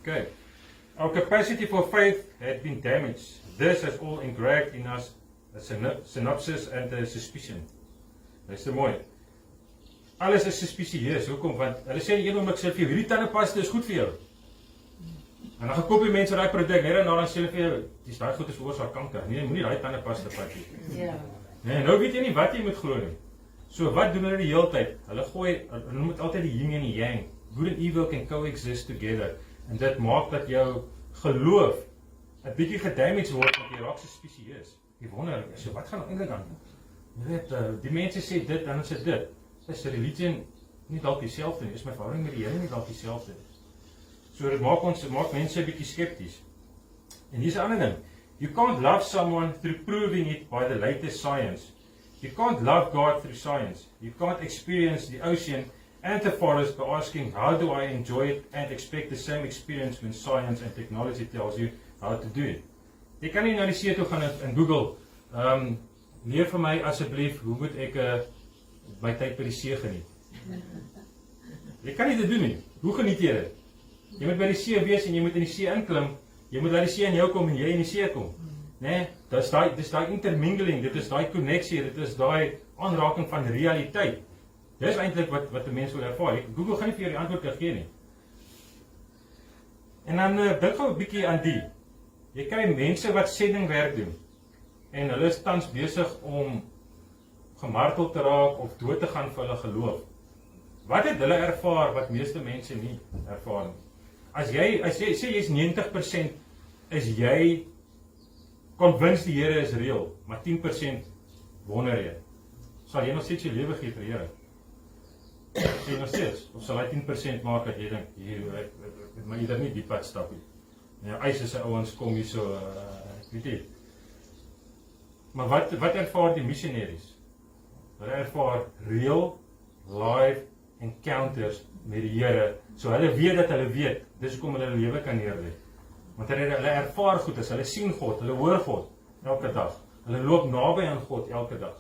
Okay. Our capacity for faith had been damaged. This has all engraved in us a synopsis and a suspicion. Dis te mooi. Alles is suspicieus. Hoekom? Want hulle sê die een oomblik sê vir jou, hierdie tandepasta is goed vir jou. En dan gekoop die mense daai produk, net dan sê hulle vir jou, dis daai goed is veroorsaak kanker. Nee, moenie daai tandepasta vat nie. Ja. Nee, nou weet jy nie wat jy moet glo nie. So wat doen hulle die hele tyd? Hulle moet altyd die yin en die yang. Good and evil can coexist together. En dit maak dat jou geloof 'n bietjie gedamage word, want jy raak suspicieus. Jy wonder, so wat gaan eintlik aan? Jy weet, die mense sê dit, dan is dit. Is religie nie dalk dieselfde nie? Is my verhouding met die Here nie dalk dieselfde nie? So dit maak mense 'n bietjie skepties. En hier's 'n ander ding. You can't love someone through proving it by the latest science. You can't love God through science. You can't experience the ocean and the forest by asking, how do I enjoy it, and expect the same experience when science and technology tells you how to do it. Jy kan nie na die see toe gaan en Google, leer vir my asseblief, hoe moet ek my tyd by die see geniet? Jy kan nie dit doen nie. Hoe geniet jy dit? Jy moet by die see wees en jy moet in die see inklim. Jy moet laat die see in jou kom en jy in die see kom. Nee, dis daai intermingling, dit is daai koneksie, dit is daai aanraking van realiteit. Dis eintlik wat 'n mens wil ervaar. Google gaan nie vir jou die antwoord gee nie. En dan dink gou 'n bietjie aan die. Jy kry mense wat sendingwerk doen en hulle is tans besig om gemartel te raak of dood te gaan vir hulle geloof. Wat het hulle ervaar wat meeste mense nie ervaar nie? As jy sê jy's 90% is jy convinced die Here is real, maar 10% wonder jy. Sal jy nog steeds jou lewe gee vir die Here? Sê nog steeds, of sal hy 10% maak dat jy dink, maar jy nie die pad stap nie. Nou, eis is sy ouens kom hier so, weet jy. Maar wat ervaar die missionaries? Hulle ervaar real, live encounters met die Here, so hulle weet dat hulle weet, dis hoekom hulle lewe kan neerlê. Want hulle ervaar goed, as hulle sien God, hulle hoor God elke dag. Hulle loop naby aan God elke dag.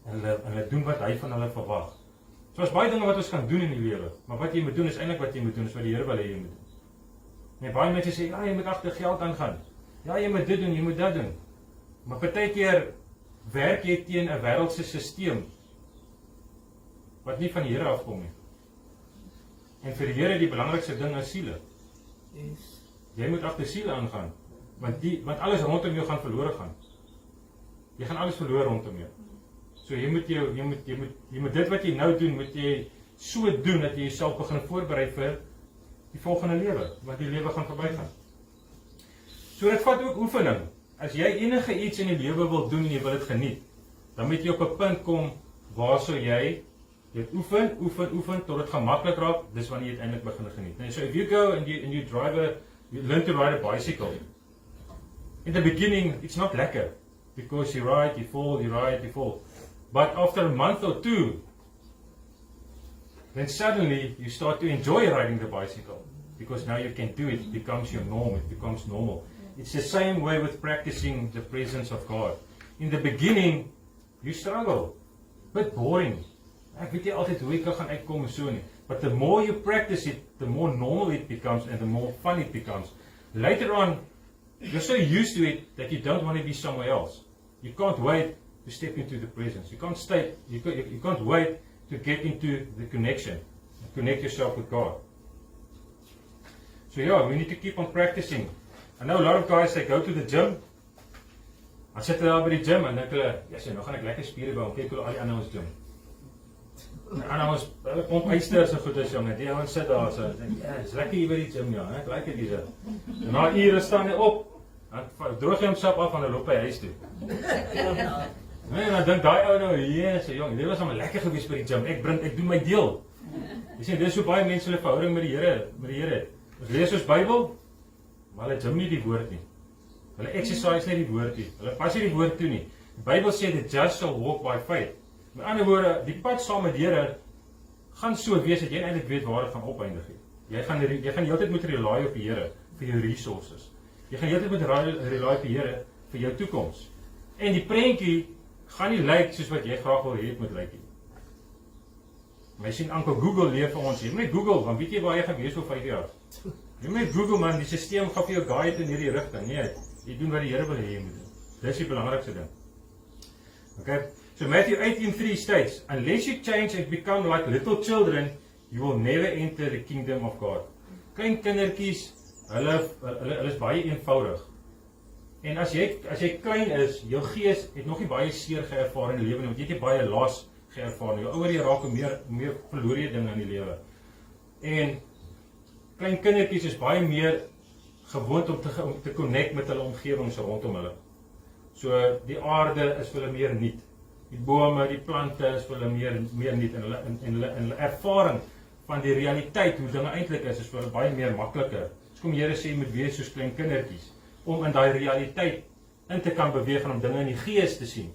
En hulle doen wat hy van hulle verwag. So is baie dinge wat ons kan doen in die lewe, maar wat jy moet doen is eintlik wat jy moet doen, is wat die Here wil hê jy moet doen. Nee, baie mense sê, ja, jy moet agter geld aangaan. Ja, jy moet dit doen, jy moet dat doen. Maar partykeer werk jy teen 'n wêreldse stelsel wat nie van die Here afkom nie. En vir die Here die belangrikste ding is siele. Yes. Jy moet agter siele aangaan, want alles rondom jou gaan verlore gaan. Jy gaan alles verloor rondom jou. So jy moet dit wat jy nou doen, moet jy so doen dat jy jouself begin voorberei vir die volgende lewe, want die lewe gaan verbygaan. So dit vat ook oefening. As jy enige iets in die lewe wil doen en jy wil dit geniet, dan moet jy op 'n punt kom waar so jy dit oefen tot dit gemaklik raak, dis wanneer jy uiteindelik begin geniet. And so if you go and you learn to ride a bicycle. In the beginning it's not lekker, because you ride, you fall, you ride, you fall. But after a month or two, then suddenly you start to enjoy riding the bicycle, because now you can do it, it becomes your norm, it becomes normal. It's the same way with practicing the presence of God. In the beginning, you struggle, bit boring. Ek weet nie altyd hoe ek gaan uitkom en so nie. But the more you practice it, the more normal it becomes and the more fun it becomes. Later on, you're so used to it that you don't want to be somewhere else. You can't wait to step into the presence. You can't wait to get into the connection, connect yourself with God. So yeah, we need to keep on practicing. I know a lot of guys, they go to the gym. Dan sit hulle daar by die gym en dink hulle, ja, nou gaan ek lekker spiere bou, kyk hoe al die ander ons gym. En ons pomp ysters en goed is jonge, die ouens sit daar, so dink, ja, is lekker hier by die gym, ja, ek like dit hier. En na ure staan hy op, dan droog hy homself af en hy loop by huis toe. Nee, en dan dink daai ou nou, Jesus, jong, dit was sommer lekker gewees by die gym. Ek doen my deel. Jy sien, dis hoe baie mense hulle verhouding met die Here het. Ons lees ons Bybel, maar hulle gym nie die woord nie. Hulle exercise nie die woord nie. Hulle pas nie die woord toe nie. Die Bybel sê the just shall walk by faith. Met ander woorde, die pad saam met die Here gaan so wees dat jy eintlik weet waar dit gaan opeindig. Jy gaan heeltyd moet rely op die Here vir jou resources. Jy gaan heeltyd moet rely op die Here vir jou toekoms. En die prentjie gaan nie lyk soos wat jy graag wil hê dit moet lyk nie. My sien Uncle Google leer vir ons. Jy moet net Google, want weet jy waar jy gaan wees oor 5 jaar? Jy moet Google man, die stelsel gaan vir jou guide in hierdie rigting. Nee, jy doen wat die Here wil hê jy moet doen. Dis die belangrikste ding. Okay? So Matthew 18:3 states, unless you change and become like little children, you will never enter the kingdom of God. Klein kindertjies, hulle is baie eenvoudig. En as jy klein is, jou gees het nog nie baie seer geervaar in die lewe nie, want jy het nie baie las geervaar nie. Jou ouer jy raak, hoe meer verloor jy dinge in die lewe. En klein kindertjies is baie meer gewoond om te connect met hulle omgewings rondom hulle. So die aarde is vir hulle meer nuut. Die bome, die plante is vir hulle meer nuut en hulle ervaring van die realiteit hoe dinge eintlik is vir hulle baie meer makliker. Dis kom die Here sê jy moet wees soos klein kindertjies om in daai realiteit in te kan beweeg en om dinge in die gees te sien.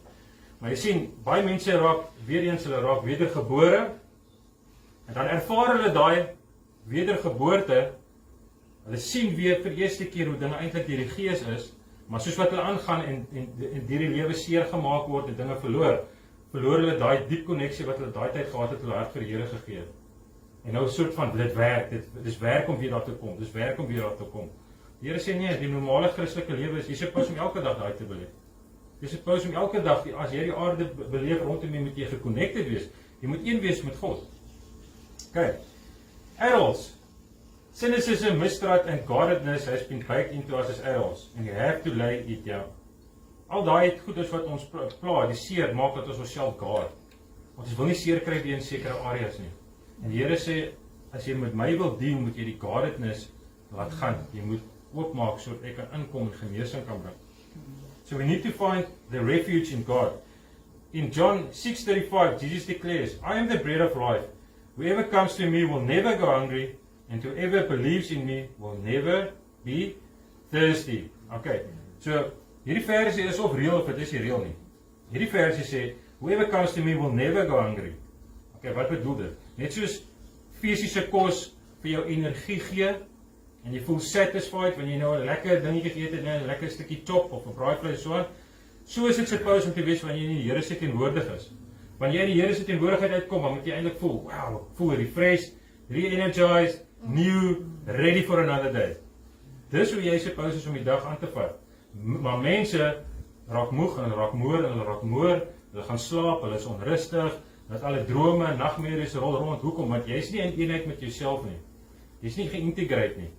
Maar jy sien, baie mense raak wedergebore en dan ervaar hulle daai wedergeboorte. Hulle sien weer vir eerste keer hoe dinge eintlik deur die gees is, maar soos wat hulle aangaan en deur die lewe seer gemaak word en dinge verloor hulle daai diep koneksie wat hulle daai tyd gehad het, hulle hart vir die Here gegee het. En nou 'n soort van dit werk, dis werk om weer daar te kom. Dis werk om weer daar te kom. Die Here sê nee, die normale Christelike lewe is jy suppose om elke dag daai te beleef. Jy suppose om elke dag as jy die aarde beleef rondom jy moet jy geconnected wees. Jy moet een wees met God. Okay. Adults. Cynicism, mistrust and guardedness has been baked into us as adults and you have to lay it down. Al daai goeders wat ons pla, die seer maak dat ons onsself guard. Ons wil nie seer kry in sekere areas nie. En die Here sê as jy met my wil dien, moet jy die guardedness laat gaan. Jy moet oopmaak sodat ek kan inkom en genesing kan bring. So we need to find the refuge in God. In John 6:35, Jesus declares, I am the bread of life. Whoever comes to me will never go hungry, and whoever believes in me will never be thirsty. Okay, so hierdie versie is of real of dit is nie real nie. Hierdie versie sê, whoever comes to me will never go hungry. Okay, wat bedoel dit? Net soos fisiese kos vir jou energie gee, en jy voel satisfied wanneer jy nou 'n lekker dingetjie geëet het, 'n lekker stukkie chop of 'n braaivleis so is dit suppose om te wees wanneer jy in die Here se teenwoordig is. Wanneer jy in die Here se teenwoordigheid uitkom, dan moet jy eintlik voel, wow, voel refreshed, re-energized, new, ready for another day. Dis hoe jy suppose is om die dag aan te vat. Maar mense raak moeg en raak moer en hulle raak moer, hulle gaan slaap, hulle is onrustig, dat alle drome en nagmerries rol rond. Hoekom? Want jy is nie in eenheid met jouself nie. Jy is nie geïntegreerd nie.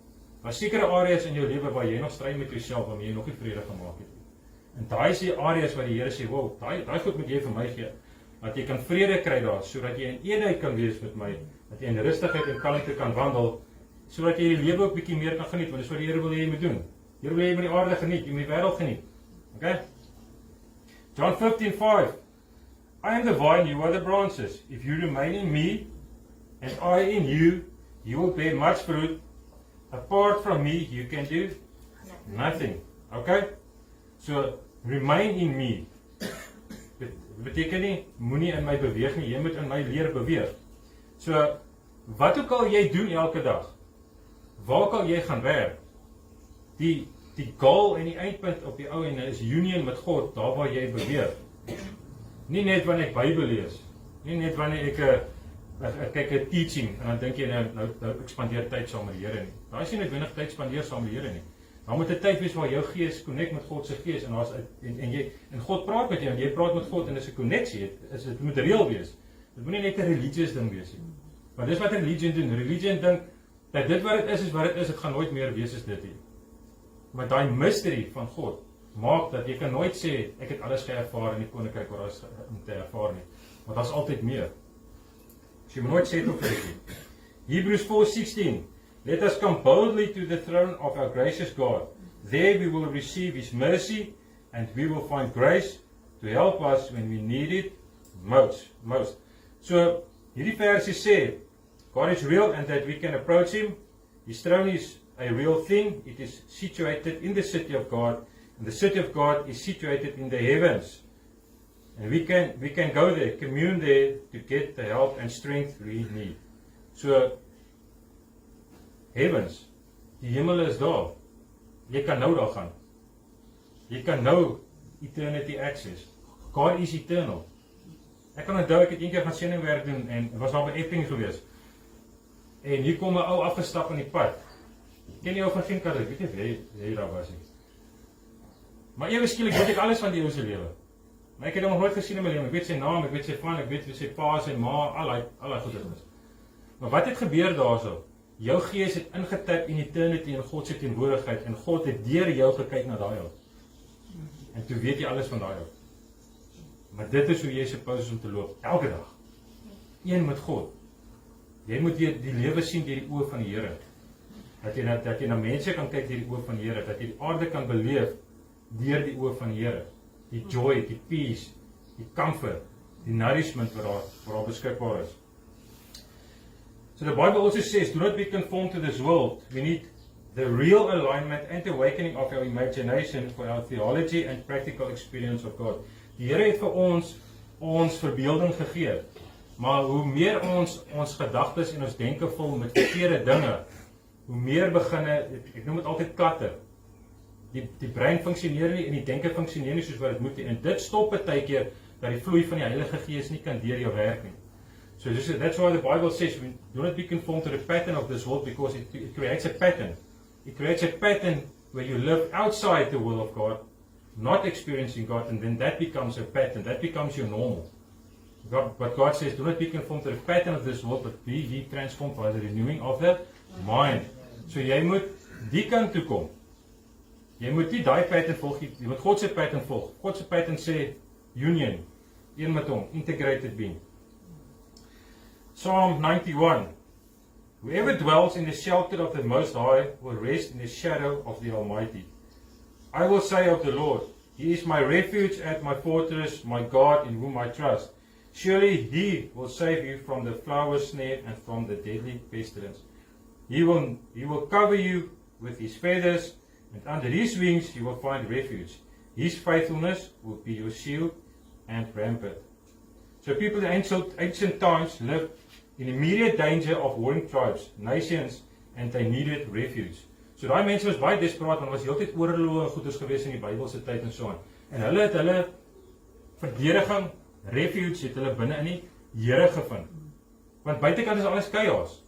Daar is sekere areas in jou lewe waar jy nog stry met jouself, waarmee jy nog nie vrede gemaak het. En daai is die areas waar die Here sê, wow, daai goed moet jy vir my gee. Dat jy kan vrede kry daar, sodat jy in eenheid kan wees met my, dat jy in rustigheid en kalmte kan wandel, sodat jy die lewe ook bietjie meer kan geniet, want dis wat die Here wil hê jy moet doen. Die Here wil hê jy moet die aarde geniet, jy moet die wêreld geniet. Okay? John 15:5 I am the vine, you are the branches. If you remain in me, and I in you, you will bear much fruit. Apart from me, you can do nothing. Okay? So, remain in me. Beteken nie, moenie in my beweeg nie, jy moet in my leer beweeg. So, wat ook al jy doen elke dag, waar ook al jy gaan werk, die goal en die eindpunt op die ou en is union met God, daar waar jy beweeg. Nie net wanneer ek Bybel lees, nie net wanneer ek kyk 'n teaching en dan dink jy nou ek spandeer tyd saam met die Here nie. Daar is nie noodwendig tyd spandeer saam met die Here nie. Daar moet 'n tyd wees waar jou gees connect met God se gees en God praat met jou en jy praat met God en dis 'n koneksie. Dit moet reël wees. Dit moenie net 'n religious ding wees nie. Want dis wat 'n religion doen. Religion dink dat dit wat dit is wat dit is, dit gaan nooit meer wees as dit nie. Maar daai mystery van God maak dat jy kan nooit sê ek het alles geervaar in die koninkryk waar ons om te ervaar nie. Want daar's altyd meer. So jy moet nooit sê tot vir dit. Hebrews 4:16 Let us come boldly to the throne of our gracious God. There we will receive His mercy and we will find grace to help us when we need it most. So, hierdie versie sê, God is real and that we can approach Him. His throne is a real thing. It is situated in the city of God. And the city of God is situated in the heavens. And we can go there, commune there to get the help and strength we need. So, heavens, die hemel is daar. Jy kan nou daar gaan. Jy kan nou eternity access. God is eternal. Ek kan onthou ek het eendag gaan sendingwerk doen en was daar by Epping gewees. En hier kom 'n ou afgestap in die pad. Ken jy ou van Gienkarre? Ek weet nie wie hy daar was nie. Maar ewe skielik weet ek alles van die ou se lewe. Maar ek het hom nog nooit gesien in my lewe. Ek weet sy naam, ek weet sy van, ek weet wie sy pa, sy ma, al daai goeie is. Maar wat het gebeur daarso? Jou gees het ingetap in eternity in God se teenwoordigheid en God het deur jou gekyk na daai ou. En toe weet jy alles van daai ou. Maar dit is hoe jy supposed is om te loop, elke dag. Een met God. Jy moet die lewe sien deur die oë van die Here. Dat jy na mense kan kyk deur die oë van die Here, dat jy die aarde kan beleef deur die oë van die Here. Die joy, die peace, die comfort, die nourishment wat daar beskikbaar is. So the Bible also says, do not be conformed to this world. We need the real alignment and awakening of our imagination for our theology and practical experience of God. Die Here het vir ons verbeelding gegee. Maar hoe meer ons gedagtes en ons denke vul met verkeerde dinge, hoe meer begin, ek noem dit altyd klatter. Die brein funksioneer nie en die denke funksioneer nie soos wat dit moet nie. En dit stop partykeer dat die vloei van die Heilige Gees nie kan deur jou werk nie. So that's why the Bible says, do not be conformed to the pattern of this world, because it creates a pattern. It creates a pattern where you live outside the will of God, not experiencing God, and then that becomes a pattern. That becomes your normal. But God says, do not be conformed to the pattern of this world, but be ye transformed by the renewing of the mind. So jy moet die kant toe kom. Jy moet nie daai pattern volg, jy moet God se pattern volg. God se pattern sê union, een met hom, integrated being. Psalm 91. Whoever dwells in the shelter of the Most High will rest in the shadow of the Almighty. I will say of the Lord, He is my refuge and my fortress, my God in whom I trust. Surely He will save you from the flower's snare and from the deadly pestilence. He will cover you with His feathers, and under His wings you will find refuge. His faithfulness will be your shield and rampart. So people in ancient times lived in immediate danger of warring tribes, nations, and they needed refuge. So daai mense was baie desperaat, want was heeltyd oorloë en goeders gewees in die Bybelse tyd en so aan. En hulle het hulle verdediging, refuge het hulle binne in die Here gevind. Want buitekant is alles chaos.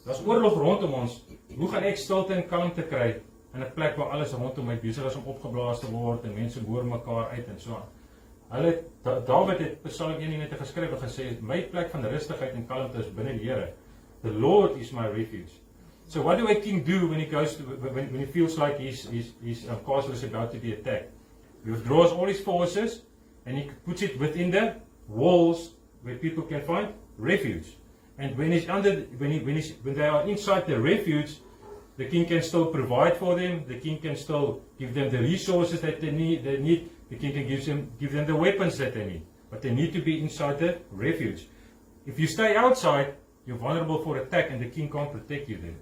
Daar's oorlog rondom ons. Hoe gaan ek stilte en kalmte kry in 'n plek waar alles rondom my besig is om opgeblaas te word en mense hoor mekaar uit en so aan? David het Psalm 91 geskryf en gesê, my plek van rustigheid en kalmte is binne die Here. The Lord is my refuge. So what do a king do when he goes to, when he feels like his castle is about to be attacked? He withdraws all his forces and he puts it within the walls where people can find refuge. And when they are inside the refuge, the king can still provide for them. The king can still give them the resources that they need. The king can give them the weapons that they need. But they need to be inside the refuge. If you stay outside, you're vulnerable for attack and the king can't protect you there.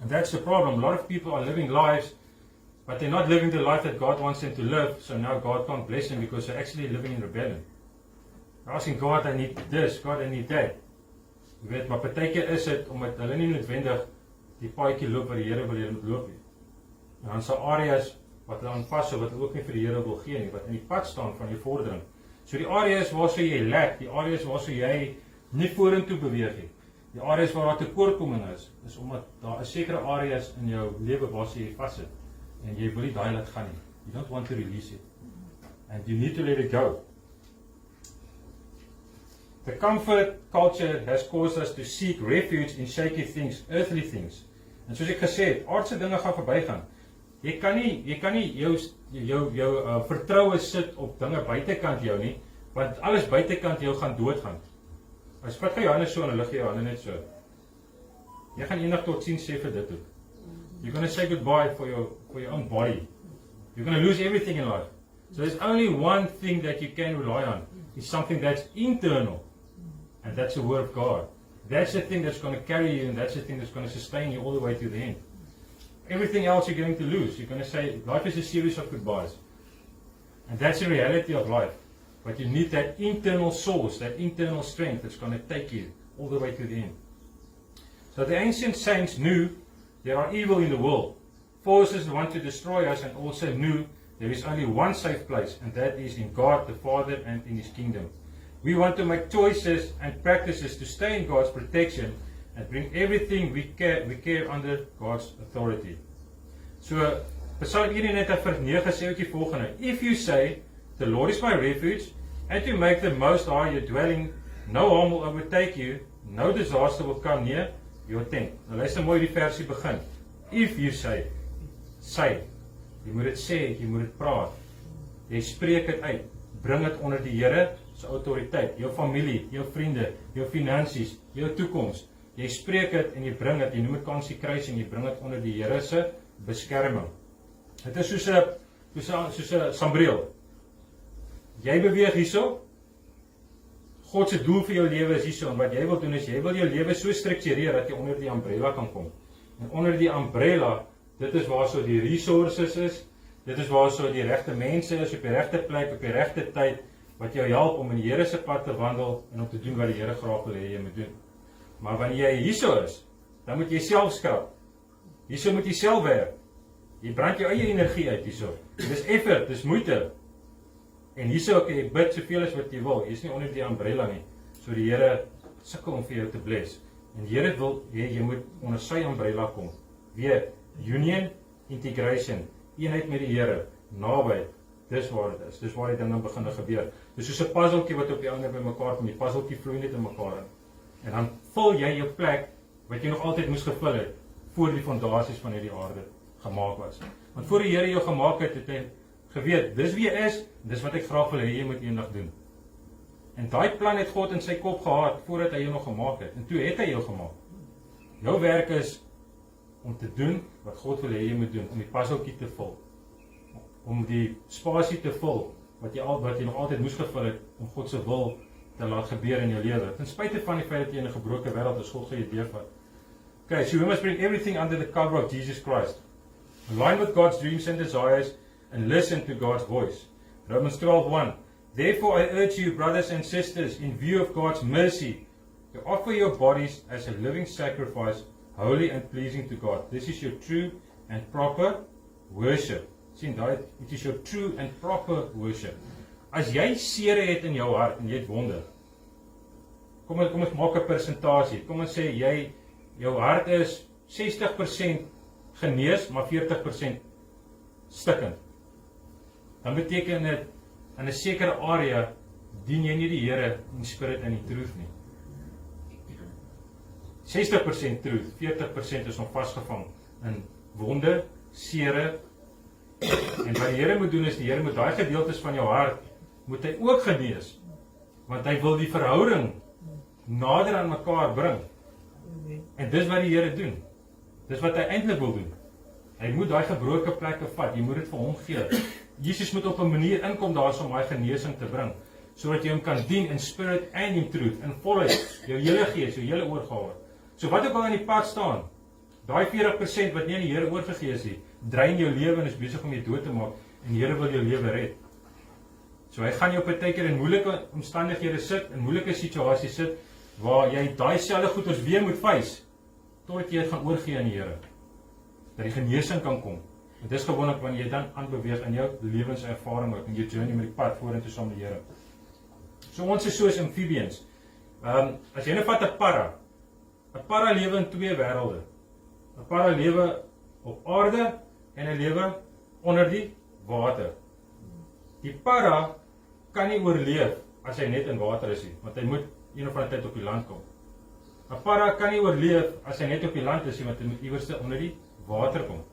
And that's the problem. A lot of people are living lives, but they're not living the life that God wants them to live. So now God can't bless them because they're actually living in rebellion. They're asking God, I need this, God, I need that. Jy weet, maar partykeer is dit omdat hulle nie noodwendig die paadjie loop wat die Here wil hê hulle moet loop nie. En dan sal areas wat hulle aan vashou wat hulle ook nie vir die Here wil gee nie, wat in die pad staan van jou vordering. So die areas waarso jy lek, die areas waarso jy nie vorentoe beweeg nie. Die areas waar daar tekortkoming is omdat daar 'n sekere areas in jou lewe waarso jy vassit en jy wil nie daai laat gaan nie. You don't want to release it. And you need to let it go. The comfort culture has caused us to seek refuge in shaky things, earthly things. En soos ek gesê het, aardse dinge gaan verbygaan. Jy kan nie jou vertroue sit op dinge buitekant jou nie, want alles buitekant jou gaan doodgaan. As vat jy jou hande so en lig jy jou hande net so. Jy gaan eendag tot sien sê vir dit ook. You're going to say goodbye for your own body. You're going to lose everything in life. So there's only one thing that you can rely on. It's something that's internal. And that's the Word of God. That's the thing that's going to carry you, and that's the thing that's going to sustain you all the way to the end. Everything else you're going to lose. You're going to say, life is a series of goodbyes. And that's the reality of life. But you need that internal source, that internal strength that's going to take you all the way to the end. So the ancient saints knew there are evil in the world. Forces want to destroy us, and also knew there is only one safe place, and that is in God the Father and in His kingdom. We want to make choices and practices to stay in God's protection, and bring everything we care under God's authority. So, Psalm 91:9 sê ook die volgende: If you say, the Lord is my refuge, and you make the Most High your dwelling, no harm will overtake you, no disaster will come near your tent. Nou luister mooi die versie begin. If you say, jy moet dit sê, jy moet dit praat, jy spreek dit uit, bring dit onder die Here se autoriteit, jou familie, jou vriende, jou finansies, jou toekoms, jy spreek dit en jy bring dit, jy noem dit consecration, jy bring dit onder die Here se beskerming. Dit is soos 'n sambreel. Jy beweeg hierso, God se doel vir jou lewe is hierso, en wat jy wil doen is, jy wil jou lewe so struktureer, dat jy onder die umbrella kan kom. En onder die umbrella, dit is waar so die resources is, dit is waar so die regte mense is, op die regte plek, op die regte tyd, wat jou help om in die Here se pad te wandel, en om te doen wat die Here graag wil hê jy moet doen. Maar wanneer jy hierso is, dan moet jy self skrap. Hierso moet jy self werk. Jy brand jou eie energie uit hierso. Dis effort, dis moeite. En hierso kan jy bid soveel as wat jy wil. Jy is nie onder die umbrella nie. So die Here sukkel om vir jou te bless. En die Here wil jy moet onder sy umbrella kom. Weer union, integration, eenheid met die Here, naby. Dis waar dit is. Dis waar die dinge begin gebeur. Dis soos 'n puzzeltjie wat op die ander by mekaar kom. Die puzzeltjie vloei net in mekaar in. En dan vul jy jou plek wat jy nog altyd moes gevul het voor die fondasies van hierdie aarde gemaak was. Want voor die Here jou gemaak het, het hy geweet, dis wie jy is, dis wat ek graag wil hê jy moet eendag doen. En daai plan het God in sy kop gehad voordat hy jou nog gemaak het. En toe het hy jou gemaak. Jou werk is om te doen wat God wil hê jy moet doen, om die puzzeltjie te vul. Om die spasie te vul wat jy nog altyd moes gevul het om God se wil te laat gebeur in jou lewe. Ten spyte van die feit dat jy in 'n gebroke wêreld is, God gaan jou deurvat. Okay, so we must bring everything under the cover of Jesus Christ. Align with God's dreams and desires and listen to God's voice. Romans 12:1. Therefore I urge you, brothers and sisters, in view of God's mercy, to offer your bodies as a living sacrifice, holy and pleasing to God. This is your true and proper worship. Sien daai, it is your true and proper worship. As jy seere het in jou hart en jy het wonde, kom ons maak 'n persentasie. Kom ons sê jou hart is 60% genees, maar 40% stikkend. Dan beteken dit in 'n sekere area dien jy nie die Here in spirit en in truth nie. 60% truth, 40% is nog vasgevang in wonde, seere. En wat die Here moet doen is, die Here moet daai gedeeltes van jou hart moet hy ook genees, want hy wil die verhouding nader aan mekaar bring. En dis wat die Here doen. Dis wat hy eintlik wil doen. Hy moet daai gebroke plekke vat, jy moet dit vir hom gee. Jesus moet op 'n manier inkom daarso om daai genesing te bring, sodat jy hom kan dien in spirit and in truth, in volheid, jou hele gees, jou hele oorgawe. So wat ook al in die pad staan, daai 40% wat nie aan die Here oorgegee is nie, drein jou lewe en is besig om jou dood te maak, en die Here wil jou lewe red. So hy gaan jou partykeer in moeilike omstandighede sit, in moeilike situasies sit, waar jy daai selfde goeders weer moet face, totdat jy dit gaan oorgee aan die Here. Dat die genesing kan kom. En dis gewoonlik wanneer jy dan aanbeweeg in jou lewenservaring ook, in jou journey met die pad vorentoe saam met die Here. So ons is soos amphibians. As jy nou vat 'n para lewe in twee wêrelde. 'n Para lewe op aarde en 'n lewe onder die water. Die para kan nie oorleef as hy net in water is nie, want hy moet een of ander tyd op die land kom. 'n Para kan nie oorleef as hy net op die land is nie, want hy moet iewers onder die water kom.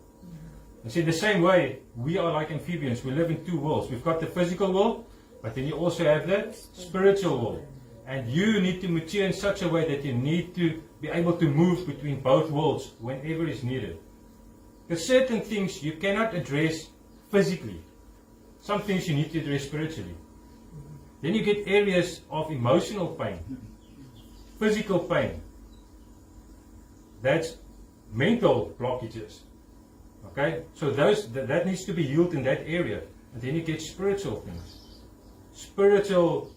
And see, the same way, we are like amphibians. We live in two worlds. We've got the physical world, but then you also have the spiritual world. And you need to mature in such a way that you need to be able to move between both worlds whenever is needed. Because certain things you cannot address physically. Some things you need to address spiritually. Then you get areas of emotional pain, physical pain. That's mental blockages. Okay, so that needs to be healed in that area, and then you get spiritual things, spiritual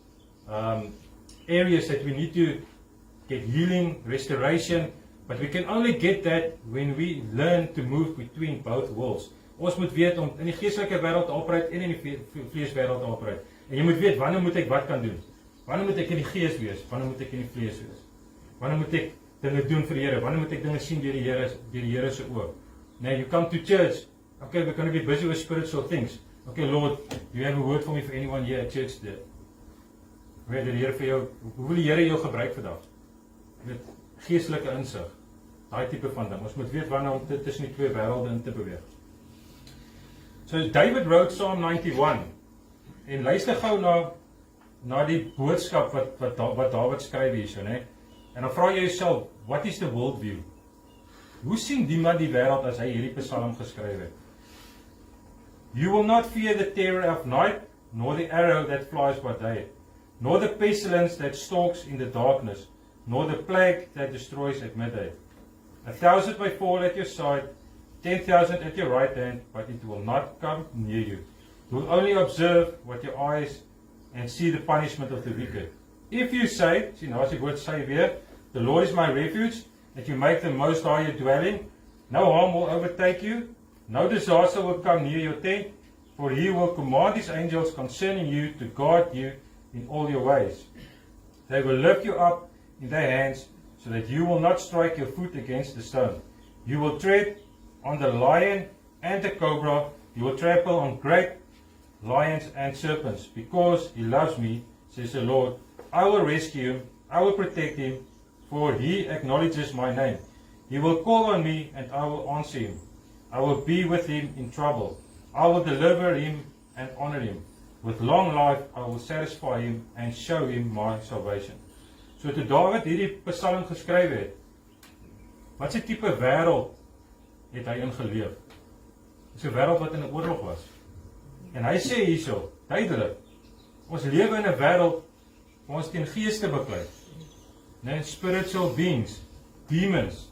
areas that we need to get healing, restoration. But we can only get that when we learn to move between both worlds. Ons moet weet om in die geestelike wêreld te operate en in die vleeswêreld te operate. En jy moet weet wanneer moet ek wat kan doen? Wanneer moet ek in die gees wees? Wanneer moet ek in die vlees wees? Wanneer moet ek dinge doen vir die Here? Wanneer moet ek dinge sien deur die Here se oë? Nee, you come to church. Okay, we're going to be busy with spiritual things. Okay, Lord, you have a word for me for anyone here at church today? Weet die Here vir jou, hoe wil die Here jou gebruik vandag? Met geestelike insig. Daai tipe van ding. Ons moet weet wanneer om tussen die twee wêrelde in te beweeg. So David wrote Psalm 91. En luister gou na die boodskap wat Dawid skryf hierso, né? En dan vra jy jouself, what is the world view? Hoe sien die man die wêreld as hy hierdie Psalm geskryf het? You will not fear the terror of night, nor the arrow that flies by day, nor the pestilence that stalks in the darkness, nor the plague that destroys at midday. 1,000 may fall at your side, 10,000 at your right hand, but it will not come near you. You will only observe what your eyes and see the punishment of the wicked. If you say, sien nou as die woord sê weer, the Lord is my refuge, that you make the Most High your dwelling, no harm will overtake you, no disaster will come near your tent, for he will command his angels concerning you to guard you in all your ways. They will lift you up in their hands, so that you will not strike your foot against the stone. You will tread on the lion and the cobra, you will trample on great lions and serpents. Because he loves me, says the Lord, I will rescue him, I will protect him, for he acknowledges my name. He will call on me, and I will answer him. I will be with him in trouble. I will deliver him and honor him. With long life I will satisfy him and show him my salvation. So toe Dawid hierdie Psalm geskryf het, wat se tipe wêreld het hy ingeleef? Dis 'n wêreld wat in 'n oorlog was. En hy sê hierso, duidelik, ons lewe in 'n wêreld waar ons teen geeste beklei. Nee, spiritual beings, demons.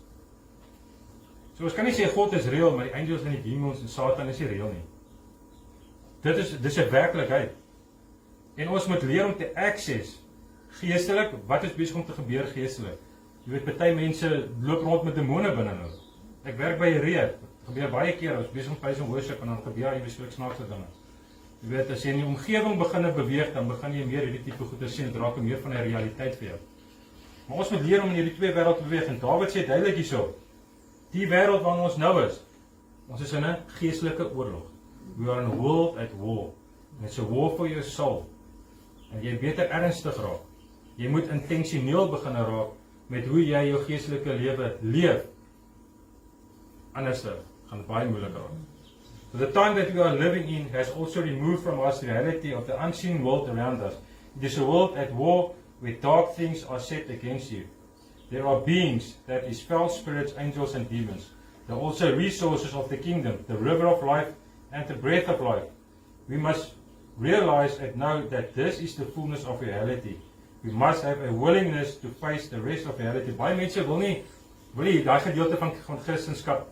So ons kan nie sê God is real, maar die angels en die demons en Satan is nie real nie. Dis 'n werklikheid. En ons moet leer om te access geestelik, wat is besig om te gebeur geestelik. Jy weet, party mense loop rond met demone binne hulle. Ek werk by 'n reet, gebeur baie keer, ons besig om praise and worship en dan gebeur jy beslis snaakse dinge. Jy weet, as jy in die omgewing begin beweeg, dan begin jy meer hierdie tipe goeie sien, dit raak meer van 'n realiteit vir jou. Maar ons moet leer om in hierdie twee wêrelde te beweeg, en Dawid sê duidelik hierso, die wêreld waarin ons nou is, ons is in 'n geestelike oorlog. We are in a world at war. And it's a war for your soul. En jy beter ernstig raak. Jy moet intentioneel begin raak met hoe jy jou geestelike lewe leef. Anders gaan dit baie moeilik raak. So the time that we are living in has also removed from us the reality of the unseen world around us. It is a world at war where dark things are set against you. There are beings, that is false spirits, angels and demons. There are also resources of the kingdom, the river of life and the breath of life. We must realize and know that this is the fullness of reality. We must have a willingness to face the rest of reality. Baie mense wil nie daai gedeelte van Christendom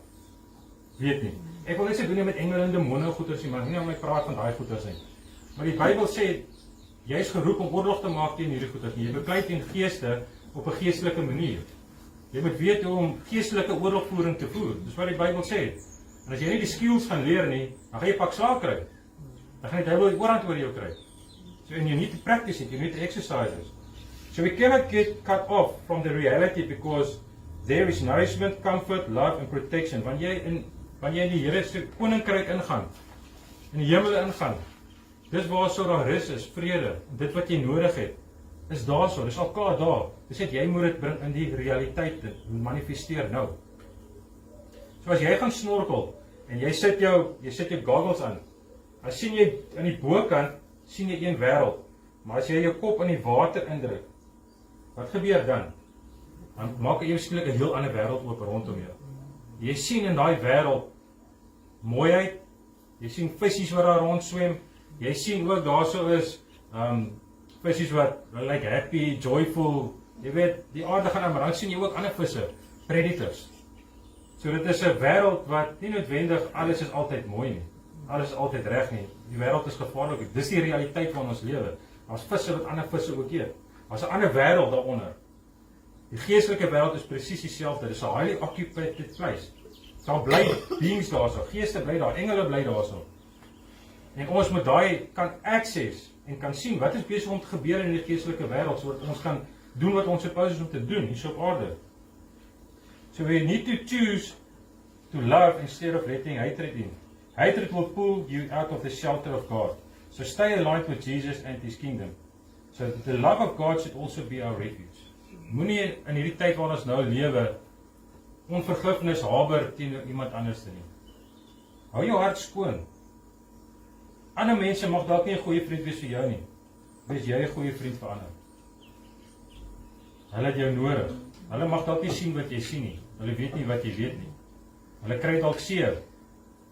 weet nie. Ek wil net sê doen met engele en demone goeters nie, maar nie om my praat van daai goeters nie. Maar die Bybel sê jy is geroep om oorlog te maak teen hierdie goeters nie. Jy beklei teen geeste op 'n geestelike manier. Jy moet weet hoe om geestelike oorlogvoering te voer. Dis wat die Bybel sê. En as jy nie die skills gaan leer nie, dan gaan jy pak slaag kry. Dan gaan die duiwel die oorhand oor jou kry. So and you need to practice it, you need to exercise it. So we cannot get cut off from the reality because there is nourishment, comfort, love and protection. Wanneer jy in die Here se koninkryk ingaan, in die hemel ingaan, dis waar so daar rus is, vrede, dit wat jy nodig het, is daar so, dis al klaar daar. Dis net jy moet dit bring in die realiteit en manifesteer nou. So as jy gaan snorkel en jy sit jou goggles aan, dan sien jy aan die bokant sien jy een wêreld. Maar as jy jou kop in die water indruk, wat gebeur dan? Dan maak jy skielik 'n heel ander wêreld oop rondom jou. Jy sien in daai wêreld mooiheid, jy sien visse wat daar rond swem, jy sien ook daarso is visse wat like happy, joyful, jy weet, die aarde gaan maar dan sien jy ook ander visse, predators. So dit is 'n wêreld wat nie noodwendig alles is altyd mooi nie. Alles is altyd reg nie. Die wêreld is gevaarlik. Dis die realiteit van ons lewe. Daar's visse wat ander visse ook eet. Daar's 'n ander wêreld daaronder. Die geestelike wêreld is presies dieselfde. Dis 'n highly occupied place. Daar bly beings daarso, geeste bly daar, engele bly daarso. En ons moet daai kan access en kan sien wat is besig om te gebeur in die geestelike wêreld sodat ons kan doen wat ons supposed is om te doen hier op aarde. So we need to choose to love instead of letting hatred in. Hatred will pull you out of the shelter of God. So stay aligned with Jesus and His kingdom. So the love of God should also be our refuge. Moenie in hierdie tyd waar ons nou lewe onvergifnis haber teenoor iemand anders nie. Hou jou hart skoon. Ander mense mag dalk nie 'n goeie vriend wees vir jou nie. Wees jy 'n goeie vriend vir ander. Hulle het jou nodig. Hulle mag dalk nie sien wat jy sien nie. Hulle weet nie wat jy weet nie. Hulle kry dalk seer.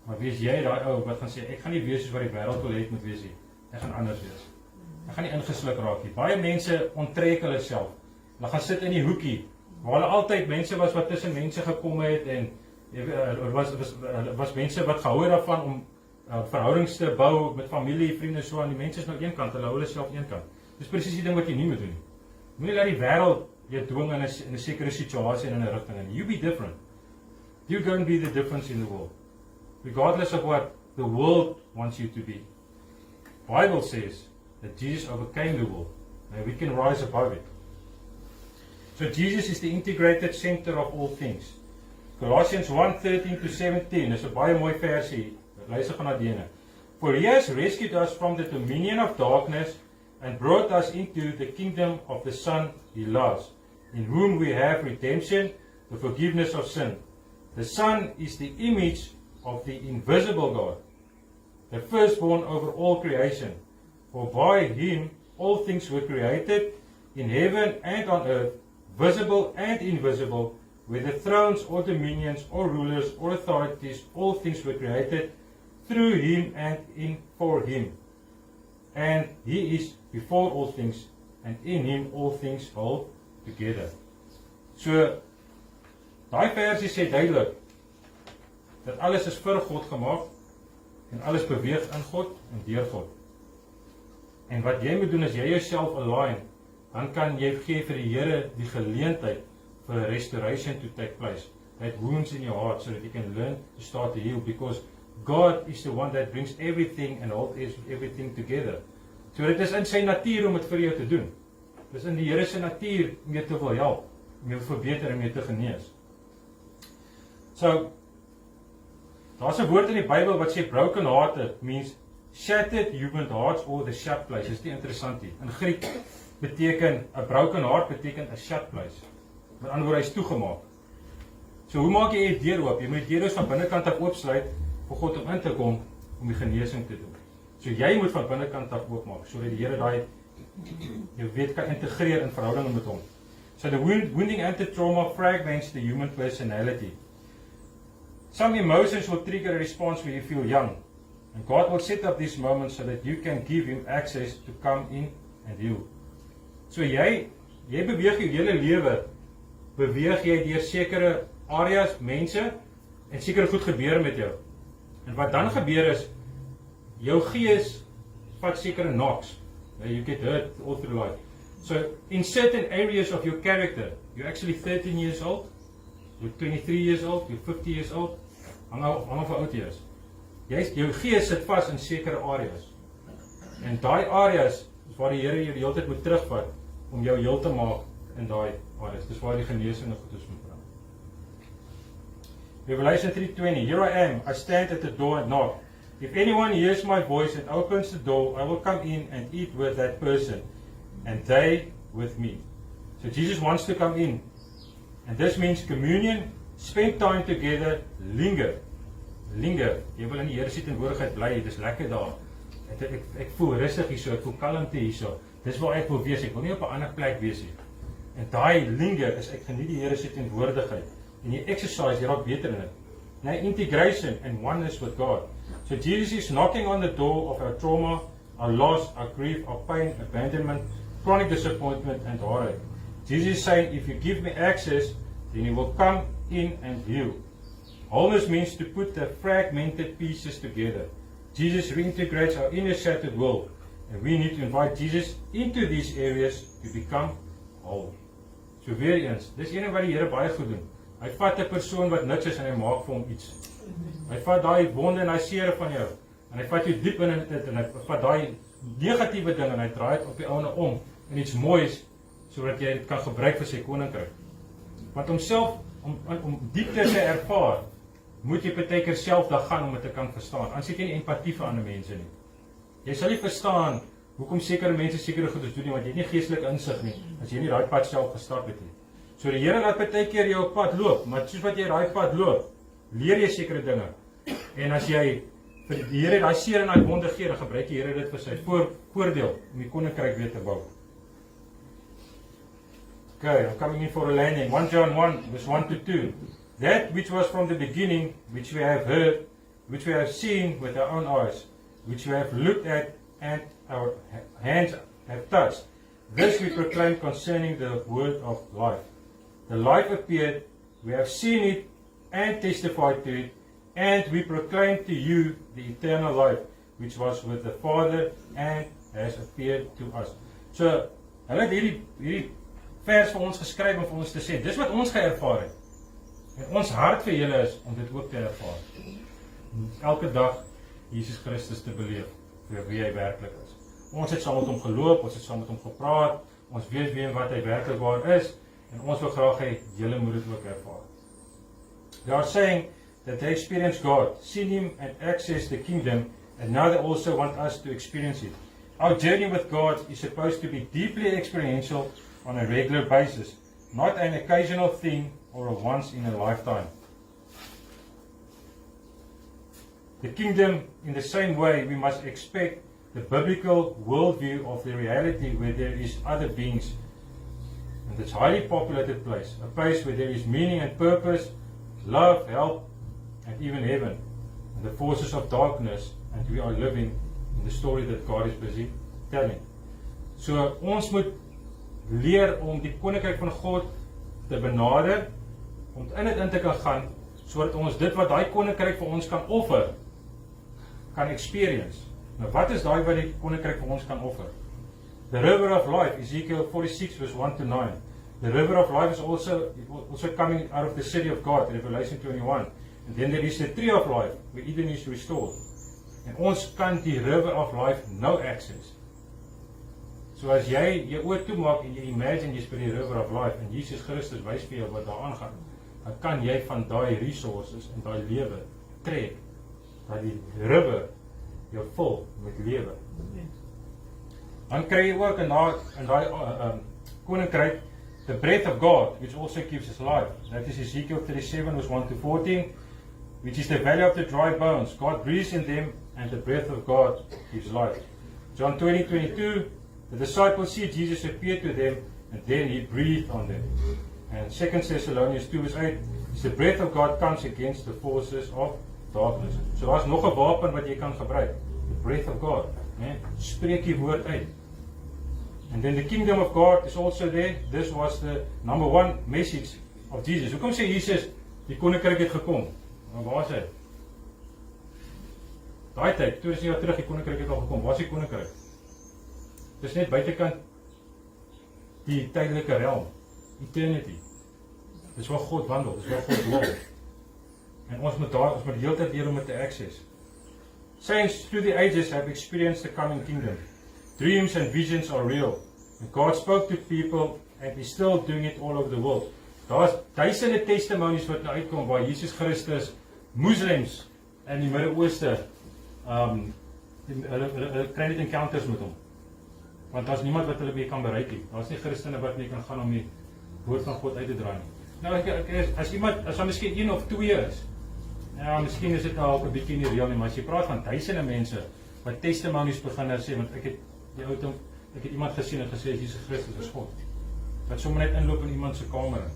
Maar wees jy daai ou wat gaan sê, ek gaan nie wees soos wat die wêreld wil hê ek moet wees nie. Ek gaan anders wees. Ek gaan nie ingesluk raak nie. Baie mense onttrek hulle self. Hulle gaan sit in die hoekie, waar hulle altyd mense was wat tussen mense gekom het en was mense wat gehou het daarvan om verhoudings te bou met familie, vriende, so aan. Die mense is nou een kant, hulle hou hulle self een kant. Dis presies die ding wat jy nie moet doen nie. Moenie laat die wêreld jou dwing in 'n sekere situasie en in 'n rigting in. You be different. You're going to be the difference in the world. Regardless of what the world wants you to be. Bible says that Jesus overcame the world, and we can rise above it. So Jesus is the integrated center of all things. Colossians 1:13-17 is 'n baie mooi versie. Luister gaan na diene. For He has rescued us from the dominion of darkness and brought us into the kingdom of the Son He loves, in whom we have redemption, the forgiveness of sin. The Son is the image of the invisible God, the firstborn over all creation. For by Him all things were created, in heaven and on earth, visible and invisible, whether thrones or dominions or rulers or authorities, all things were created through Him and in for Him. And He is before all things, and in Him all things hold together. So, daai versie sê duidelik dat alles is vir God gemaak en alles beweeg in God en deur God. En wat jy moet doen as jy jouself align, dan kan jy gee vir die Here die geleentheid for a restoration to take place. That wounds in your heart so that you can learn to start to heal, because God is the one that brings everything and holds everything together. So dit is in sy natuur om dit vir jou te doen. Dit is in die Here se natuur om jou te wil help, om jou te verbeter en om jou te genees. So, daar's 'n woord in die Bybel wat sê broken hearted means shattered human hearts or the shut place. Dis nie interessant nie. In Griek beteken 'n broken heart beteken 'n shut place. Met ander woorde, hy is toegemaak. So hoe maak jy die deur oop? Jy moet die deur van binnekant af oopsluit vir God om in te kom om die genesing te doen. So jy moet van binnekant af oopmaak sodat die Here daai jy weet kan integreer in verhoudinge met hom. So the wounding and the trauma fragments the human personality. Some emotions will trigger a response when you feel young. And God will set up these moments so that you can give Him access to come in and heal. So jy beweeg jou hele lewe, beweeg jy deur sekere areas, mense, en sekere goed gebeur met jou. En wat dan gebeur is, jou gees vat sekere knocks. You get hurt all through life. So in certain areas of your character, you're actually 13 years old, you're 23 years old, you're 50 years old, hang af hoe oud jy is. Jou gees sit vas in sekere areas. En daai areas is waar die Here jou die hele tyd moet terugvat om jou heel te maak in daai areas. Dis waar die genesing en goed is moet bring. Revelation 3:20. Here I am, I stand at the door and knock. If anyone hears my voice and opens the door, I will come in and eat with that person, and they with me. So Jesus wants to come in. And this means communion, spend time together, linger. Linger. Jy wil in die Here se teenwoordigheid bly, dis lekker daar. Ek voel rustig hierso, ek voel kalmte hierso. Dis waar ek wil wees, ek wil nie op 'n ander plek wees nie. En daai linger is ek geniet die Here se teenwoordigheid. En jy exercise, jy raak beter in dit. Now integration and oneness with God. So Jesus is knocking on the door of our trauma, our loss, our grief, our pain, abandonment, chronic disappointment and heartache. Jesus is saying, if you give me access, then He will come in and heal. Wholeness means to put the fragmented pieces together. Jesus reintegrates our inner shattered world, and we need to invite Jesus into these areas to become whole. So weer eens, dis ene wat die Here baie goed doen. Hy vat 'n persoon wat niks is en hy maak vir hom iets. Hy vat daai wonde en daai seere van jou en hy vat jou diep in dit en hy vat daai negatiewe ding en hy draai dit op die ouene om en iets moois sodat jy dit kan gebruik vir sy koninkryk. Want homself om diepte te ervaar, moet jy partykeer self daar gaan om dit te kan verstaan. Anders het jy nie empatie vir ander mense nie. Jy sal nie verstaan hoekom sekere mense sekere goedes doen nie, want jy het nie geestelike insig nie, as jy nie daai pad self gestap het nie. So die Here laat partykeer jou op pad loop, maar soos wat jy daai pad loop, leer jy sekere dinge. En as jy vir die Here daai seer en daai wonde gee, dan gebruik die Here dit vir sy voordeel om die koninkryk weer te bou. Okay, I'm coming in for a landing. 1 John 1, verse 1 to 2. That which was from the beginning, which we have heard, which we have seen with our own eyes, which we have looked at and our hands have touched. This we proclaim concerning the word of life. The life appeared, we have seen it and testified to it, and we proclaim to you the eternal life, which was with the Father and has appeared to us. So, hulle het hierdie vers vir ons geskryf om vir ons te sê, dis wat ons geërvaar het. En ons hart vir julle is om dit ook te ervaar. Elke dag Jesus Christus te beleef vir wie hy werklik is. Ons het saam met hom geloop, ons het saam met hom gepraat, ons weet wat hy werklik waar is, en ons wil graag hê julle moet dit ook ervaar. They are saying that they experience God, seen him and access the kingdom, and now they also want us to experience it. Our journey with God is supposed to be deeply experiential on a regular basis, not an occasional thing or a once in a lifetime. The kingdom, in the same way, we must expect the biblical worldview of the reality where there is other beings, and it's a highly populated place, a place where there is meaning and purpose, love, help, and even heaven, and the forces of darkness, and we are living in the story that God is busy telling. So ons moet leer om die koninkryk van God te benader, om in dit in te kan gaan, sodat ons dit wat daai koninkryk vir ons kan offer, kan experience. Nou wat is daai wat die koninkryk vir ons kan offer? The river of life, Ezekiel 46 verse 1 to 9. The river of life is also coming out of the city of God, Revelation 21. And then there is the tree of life, where Eden is restored. En ons kan die river of life nou access. So as jy jou oë toemaak en jy imagine jy's by die river of life en Jesus Christus wys vir jou wat daar aangaan, dan kan jy van daai resources en daai lewe trek, dat die river jou vul met lewe. Dan kry jy ook in daai koninkryk the breath of God, which also gives us life. That is Ezekiel 37 verse 1 to 14, which is the valley of the dry bones. God breathes in them, and the breath of God gives life. John 20:22, the disciples see Jesus appear to them, and then he breathed on them. And 2 Thessalonians 2 verse 8, is the breath of God comes against the forces of darkness. So daar's nog 'n wapen wat jy kan gebruik. The breath of God. Spreek die woord uit. And then the kingdom of God is also there. This was the number one message of Jesus. Hoekom sê Jesus, die koninkryk het gekom? Maar waar is hy? Daai tyd, 2000 jaar terug, die koninkryk het al gekom. Waar is die koninkryk? Dit is net buitekant die tydelike realm, eternity. Dis waar God wandel, dis waar God woon. En ons moet die hele tyd leer om dit te access. Saints through the ages have experienced the coming kingdom. Dreams and visions are real. And God spoke to people and He's still doing it all over the world. Daar's duisende testimonies wat nou uitkom waar Jesus Christus moslems in die Midde-Ooste hulle kry net encounters met hom. Want daar's niemand wat hulle mee kan bereik nie. Daar's nie Christene wat mee kan gaan om die woord van God uit te dra nie. Nou as daar miskien 1 of 2 is. Ja, miskien is dit nou al 'n bietjie nie reël nie, maar as jy praat van duisende mense wat testimonies begin sê, want ek het iemand gesien en gesê Jesus Christus is God. Wat sommer net inloop in iemand se kamer in.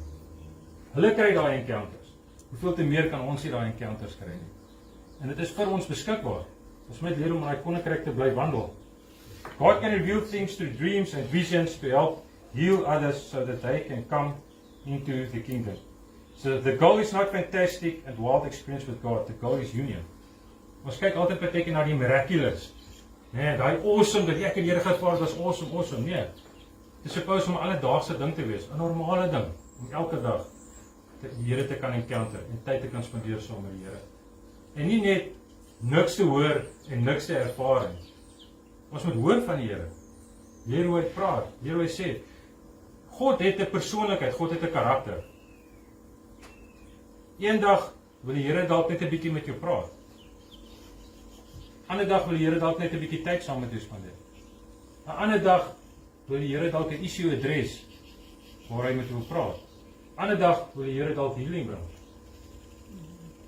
Hulle kry daai encounters. Hoeveel te meer kan ons nie daai encounters kry nie? En dit is vir ons beskikbaar. Ons moet leer om in daai koninkryk te bly wandel. God can reveal things through dreams and visions to help heal others so that they can come into the kingdom. So the goal is not fantastic and wild experience with God. The goal is union. Ons kyk altyd beteken na die miraculous. Nee, daai awesome dat ek en die Here gevaar was awesome. Nee. Dit is supposed om 'n alledaagse ding te wees, 'n normale ding om elke dag die Here te kan encounter en tyd te kan spandeer saam met die Here. En nie net niks te hoor en niks te ervaar nie. Ons moet hoor van die Here. Leer hoe hy praat, leer hoe hy sê. God het 'n persoonlikheid, God het 'n karakter. Eendag wil die Here dalk net 'n bietjie met jou praat. Ander dag wil die Here dalk net 'n bietjie tyd saam met jou spandeer. 'n Ander dag wil die Here dalk 'n issue adres waar hy met jou praat. Ander dag wil die Here dalk healing bring.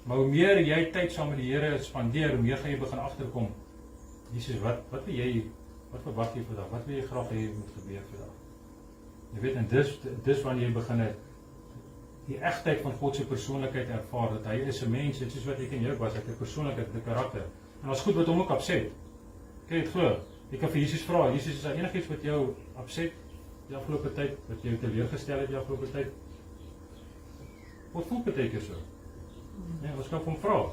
Maar hoe meer jy tyd saam met die Here spandeer, hoe meer gaan jy begin agterkom. Jesus, wat wil jy, wat verwag jy vandag? Wat wil jy graag hê moet gebeur vandag? Jy weet, en dis wanneer jy begin die egtheid van God se persoonlikheid ervaar, dat hy is 'n mens, dit soos wat ek en jou was, ek het 'n persoonlikheid, 'n karakter. En as goed wat hom ook upset. Kyk dit glo. Jy kan vir Jesus vra, Jesus, is daar enigiets wat jou upset die afgelope tyd, wat jou teleurgestel het die afgelope tyd? Wat voel baie keer so? Nee, ons kan hom vra.